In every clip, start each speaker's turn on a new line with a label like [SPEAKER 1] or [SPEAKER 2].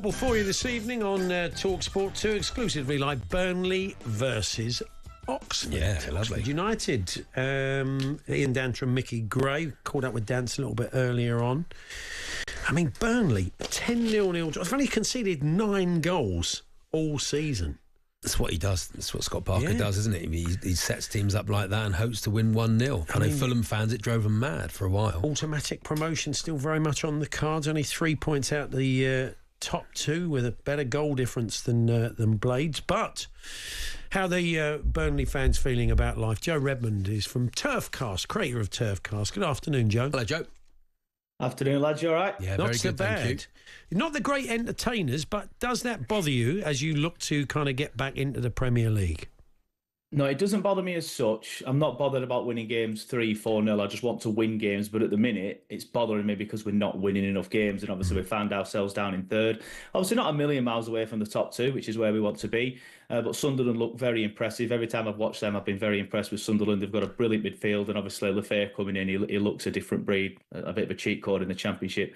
[SPEAKER 1] Well, for you this evening on talkSPORT 2, exclusively like Burnley versus Oxford.
[SPEAKER 2] Yeah, lovely.
[SPEAKER 1] Oxford United. Ian Dantrum, Mickey Gray caught up with Dance a little bit earlier on. I mean, Burnley 10-0. They've only conceded 9 goals all season.
[SPEAKER 2] That's what he does. That's what Scott Parker does, isn't it? He sets teams up like that and hopes to win 1-0. I know Fulham fans, it drove them mad for a while.
[SPEAKER 1] Automatic promotion still very much on the cards. Only 3 points out the top 2 with a better goal difference than Blades. But how the Burnley fans feeling about life? Joe Redmond is from Turfcast, creator of Turfcast. Good afternoon, Joe.
[SPEAKER 2] Hello, Joe.
[SPEAKER 3] Afternoon, lads. You all right?
[SPEAKER 2] Yeah,
[SPEAKER 1] Not
[SPEAKER 2] very
[SPEAKER 1] so
[SPEAKER 2] good,
[SPEAKER 1] bad.
[SPEAKER 2] thank you.
[SPEAKER 1] Not the great entertainers, but does that bother you as you look to kind of get back into the Premier League?
[SPEAKER 3] No, it doesn't bother me as such. I'm not bothered about winning games 3-4-0. I just want to win games. But at the minute, it's bothering me because we're not winning enough games. And obviously, we found ourselves down in third. Obviously, not a million miles away from the top 2, which is where we want to be. But Sunderland look very impressive. Every time I've watched them, I've been very impressed with Sunderland. They've got a brilliant midfield. And obviously, Lefebvre coming in, he looks a different breed, a bit of a cheat code in the Championship.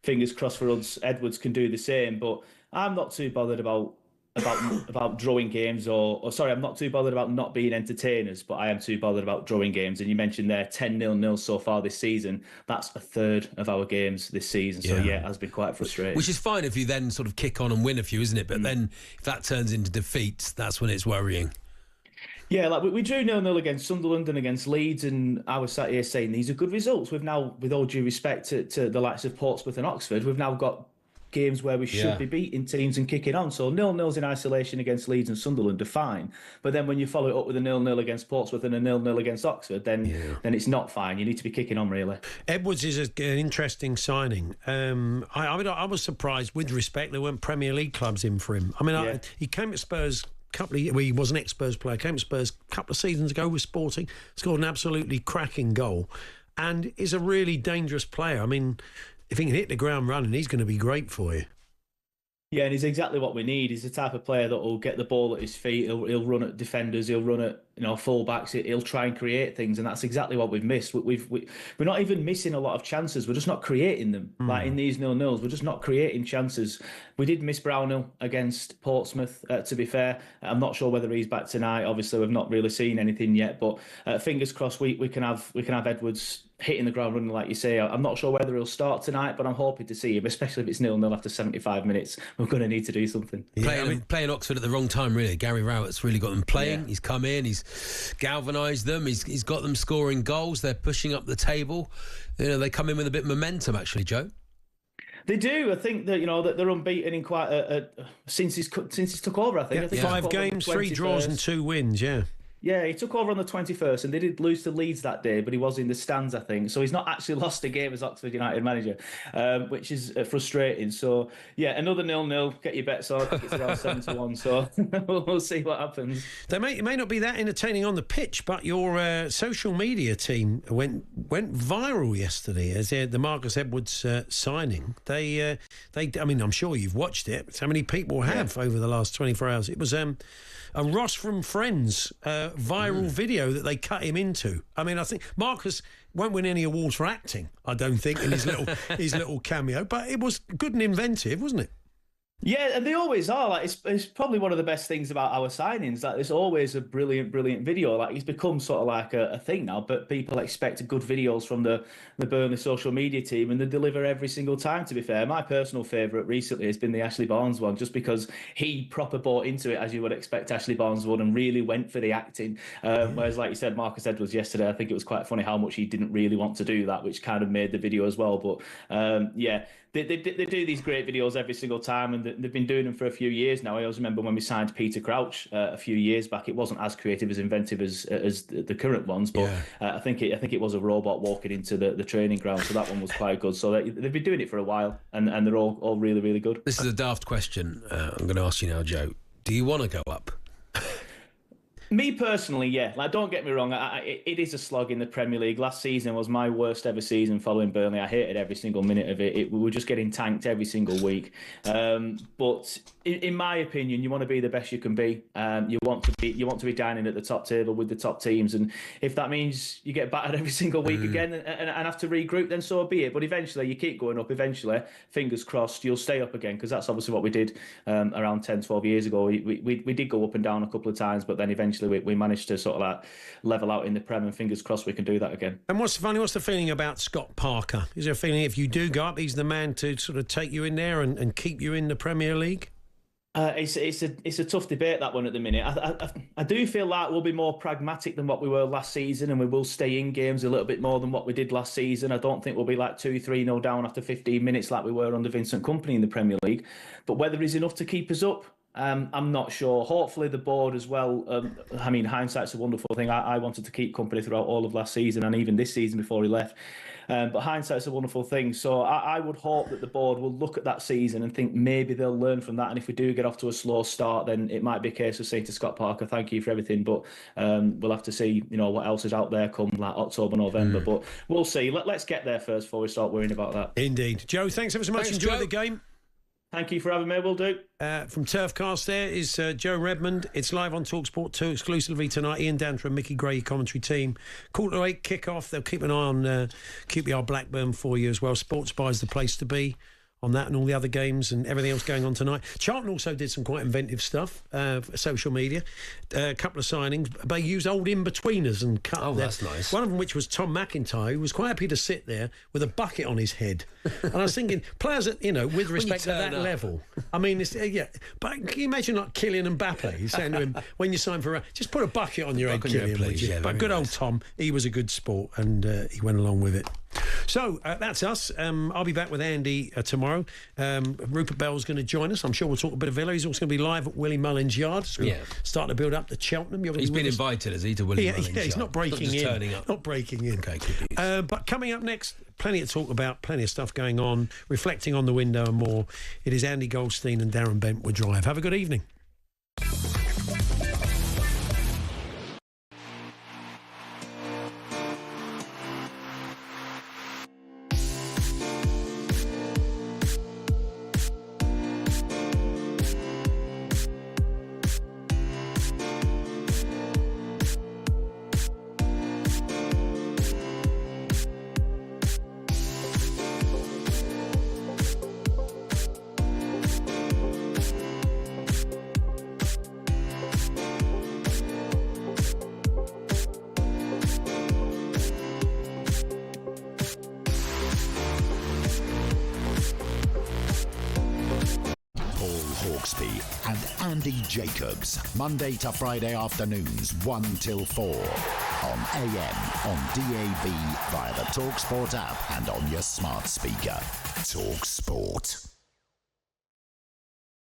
[SPEAKER 3] Fingers crossed for us, Edwards can do the same. But I'm not too bothered about drawing games or sorry, I'm not too bothered about not being entertainers, but I am too bothered about drawing games. And you mentioned there 10-0 so far this season. That's a third of our games this season. So yeah, it has been quite frustrating.
[SPEAKER 2] Which is fine if you then sort of kick on and win a few, isn't it? But then if that turns into defeats, that's when it's worrying.
[SPEAKER 3] Yeah, like we drew 0-0 against Sunderland and against Leeds, and I was sat here saying these are good results. We've now, with all due respect to the likes of Portsmouth and Oxford, we've now got games where we should be beating teams and kicking on. So 0-0s in isolation against Leeds and Sunderland are fine. But then when you follow it up with a 0-0 against Portsmouth and a 0-0 against Oxford, then it's not fine. You need to be kicking on, really.
[SPEAKER 1] Edwards is an interesting signing. I was surprised, with respect, there weren't Premier League clubs in for him. I mean, he came at Spurs he was an ex-Spurs player, came to Spurs a couple of seasons ago with Sporting, scored an absolutely cracking goal, and is a really dangerous player. I mean, if he can hit the ground running, he's going to be great for you.
[SPEAKER 3] Yeah, and he's exactly what we need. He's the type of player that will get the ball at his feet. He'll run at defenders. He'll run at fullbacks. He'll try and create things, and that's exactly what we've missed. We're not even missing a lot of chances. We're just not creating them. Like in these 0-0s, we're just not creating chances. We did miss Brownhill against Portsmouth. To be fair, I'm not sure whether he's back tonight. Obviously, we've not really seen anything yet. But fingers crossed, we can have Edwards hitting the ground running, like you say. I'm not sure whether he'll start tonight, but I'm hoping to see him, especially if it's 0-0 after 75 minutes. We're going to need to do something.
[SPEAKER 2] Playing Oxford at the wrong time, really. Gary Rowett's really got them playing. Yeah. He's come in, he's galvanised them, he's got them scoring goals, they're pushing up the table. They come in with a bit of momentum, actually, Joe.
[SPEAKER 3] They do. I think that that they're unbeaten in quite since he's took over. I think
[SPEAKER 1] 5 games, 3 draws and 2 wins.
[SPEAKER 3] Yeah, he took over on the 21st, and they did lose to Leeds that day, but he was in the stands, I think. So he's not actually lost a game as Oxford United manager, which is frustrating. So, yeah, another 0-0. Get your bets on. I think it's around 7-1. So we'll see what happens.
[SPEAKER 1] It may not be that entertaining on the pitch, but your social media team went viral yesterday as the Marcus Edwards signing. I mean, I'm sure you've watched it. So many people have over the last 24 hours. It was a Ross from Friends viral video that they cut him into. I mean, I think Marcus won't win any awards for acting, I don't think, in his little cameo, but it was good and inventive, wasn't it?
[SPEAKER 3] Yeah, and they always are. Like it's probably one of the best things about our signings. Like there's always a brilliant video. Like it's become sort of like a thing now. But people expect good videos from the Burnley social media team, and they deliver every single time. To be fair, my personal favourite recently has been the Ashley Barnes one, just because he proper bought into it, as you would expect Ashley Barnes would, and really went for the acting. Whereas, like you said, Marcus Edwards yesterday, I think it was quite funny how much he didn't really want to do that, which kind of made the video as well. But they do these great videos every single time, and they've been doing them for a few years now. I always remember when we signed Peter Crouch a few years back. It wasn't as creative, as inventive as the current ones, but I think it was a robot walking into the training ground. So that one was quite good. So they've been doing it for a while, and they're all really, really good.
[SPEAKER 2] This is a daft question. I'm going to ask you now, Joe. Do you want to go up?
[SPEAKER 3] Me personally, yeah. Like, don't get me wrong. It is a slog in the Premier League. Last season was my worst ever season following Burnley. I hated every single minute of it. We were just getting tanked every single week. But in my opinion, you want to be the best you can be. You want to be dining at the top table with the top teams. And if that means you get battered every single week again and have to regroup, then so be it. But eventually, you keep going up. Eventually, fingers crossed, you'll stay up again, because that's obviously what we did around 10, 12 years ago. We did go up and down a couple of times, but then eventually we managed to sort of like level out in the Prem, and fingers crossed we can do that again.
[SPEAKER 1] And what's the feeling about Scott Parker? Is there a feeling if you do go up, he's the man to sort of take you in there and keep you in the Premier League?
[SPEAKER 3] It's a tough debate, that one, at the minute. I do feel like we'll be more pragmatic than what we were last season, and we will stay in games a little bit more than what we did last season. I don't think we'll be like 2-3-0 down after 15 minutes like we were under Vincent Kompany in the Premier League. But whether he's enough to keep us up, I'm not sure. Hopefully the board as well. I mean, hindsight's a wonderful thing. I wanted to keep Kompany throughout all of last season and even this season before he left. But hindsight's a wonderful thing. So I would hope that the board will look at that season and think maybe they'll learn from that. And if we do get off to a slow start, then it might be a case of saying to Scott Parker, thank you for everything, but we'll have to see, what else is out there come like October, November. But we'll see. Let's get there first before we start worrying about that.
[SPEAKER 1] Indeed. Joe, thanks ever so much. Enjoy the game.
[SPEAKER 3] Thank you for having me. Will do.
[SPEAKER 1] From Turfcast, there is Joe Redmond. It's live on talkSPORT 2 exclusively tonight. Ian Danter and Mickey Gray, commentary team. 7:45 kick-off. They'll keep an eye on QPR Blackburn for you as well. Sports Bar is the place to be on that and all the other games and everything else going on tonight. Charlton also did some quite inventive stuff for social media. A couple of signings. They used old in-betweeners and cut.
[SPEAKER 2] Oh, that's nice.
[SPEAKER 1] One of them, which was Tom McIntyre, who was quite happy to sit there with a bucket on his head. And I was thinking, players at, with respect to that level, I mean, it's, but can you imagine like Kylian Mbappe? He's saying to him, when you sign for just put a bucket on your head, Kylian, would you? But good old Tom, he was a good sport and he went along with it. So that's us. I'll be back with Andy tomorrow. Rupert Bell's going to join us. I'm sure we'll talk a bit of Villa. He's also going to be live at Willie Mullins Yard. So starting to build up to Cheltenham.
[SPEAKER 2] He's been invited, has he, to Willie Mullins Yard?
[SPEAKER 1] He's not breaking in.
[SPEAKER 2] Turning up.
[SPEAKER 1] Not breaking in.
[SPEAKER 2] Okay, good news.
[SPEAKER 1] But coming up next, plenty to talk about, plenty of stuff going on, reflecting on the window and more. It is Andy Goldstein and Darren Bentwood Drive. Have a good evening.
[SPEAKER 4] Jacobs, Monday to Friday afternoons 1 till 4 on AM, on DAB, via the talkSPORT app and on your smart speaker. talkSPORT.